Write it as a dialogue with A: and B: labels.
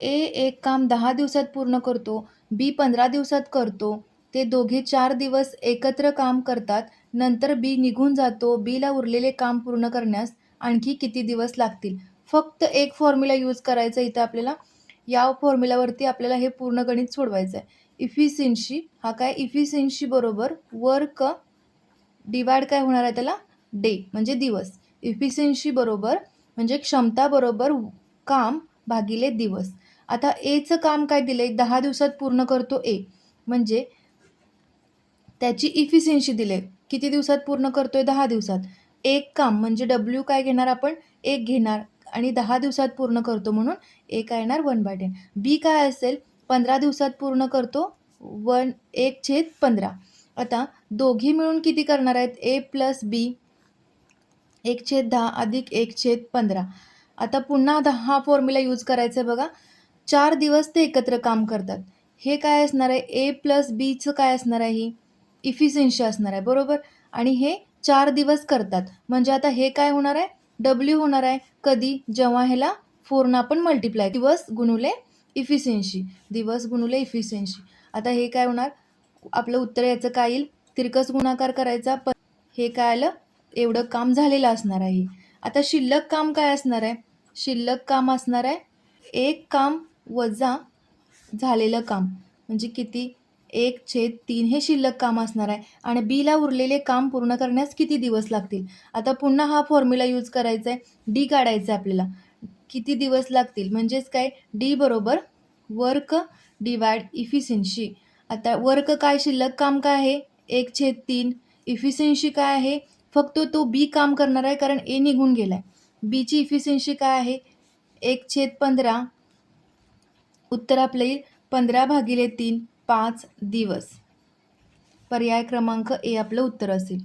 A: ए एक काम 10 दिवसात पूर्ण करतो, बी 15 दिवसात करतो. ते दोघे 4 दिवस एकत्र काम करतात. नंतर बी निघून जातो. बीला उरलेले काम पूर्ण करण्यास आणखी किती दिवस लागतील? फक्त एक फॉर्म्युला यूज करायचा इथं आपल्याला. या फॉर्म्युलावरती आपल्याला हे पूर्ण गणित सोडवायचं आहे. इफिशियन्सी हा काय? इफिशियन्सी बरोबर वर्क डिवाइड काय होणार आहे त्याला? डे म्हणजे दिवस. इफिशियन्सी बरोबर म्हणजे क्षमता बरोबर काम भागिले दिवस. आता एचं काम काय दिलंय? 10 दिवसात पूर्ण करतो ए. म्हणजे त्याची इफिशियन्सी दिले. किती दिवसात पूर्ण करतोय? 10 दिवसात. एक काम म्हणजे डब्ल्यू काय घेणार आपण? 1 घेणार आणि 10 दिवसात पूर्ण करतो म्हणून ए काय येणार? 1/10. बी काय असेल? 15 दिवसात पूर्ण करतो 1/15. आता दोघी मिळून किती करणार आहेत? ए प्लस बी 1/10 अधिक 1/15. आता पुन्हा हा फॉर्म्युला यूज करायचा आहे बघा. 4 दिवस ते एकत्र काम करतात. हे काय असणार आहे? ए प्लस बीचं काय असणार आहे? ही इफिशियन्सी असणार आहे बरोबर. आणि हे 4 दिवस करतात. म्हणजे आता हे काय होणार आहे? डब्ल्यू होणार आहे. कधी? जेव्हा ह्याला 4 आपण मल्टिप्लाय दिवस गुणुले इफिशियन्सी. दिवस गुणुले इफिशियन्सी. आता हे काय होणार? आपलं उत्तर याचं काय येईल? तिरकस गुणाकार करायचा. पण हे काय आलं? एवढं काम झालेलं असणार आहे. आता शिल्लक काम काय असणार आहे? शिल्लक काम असणार आहे एक काम वजा झालेलं काम म्हणजे किती? 1/3 हे शिल्लक काम असणार आहे. आणि बीला उरलेले काम पूर्ण करण्यास किती दिवस लागतील? आता पुन्हा हा फॉर्म्युला यूज करायचा आहे. डी काढायचं आहे आपल्याला. किती दिवस लागतील? म्हणजेच काय? डी बरोबर वर्क डिवाइड इफिशियन्सी. आता वर्क काय? शिल्लक काम काय आहे? 1/3. इफिशियन्सी काय आहे? फक्त तो बी काम करणार आहे कारण ए निघून गेलाय. बीची इफिशियन्सी काय आहे? 1/15. उत्तर आपलं येईल 15/3 5 दिवस. पर्याय क्रमांक ए आपलं उत्तर असेल.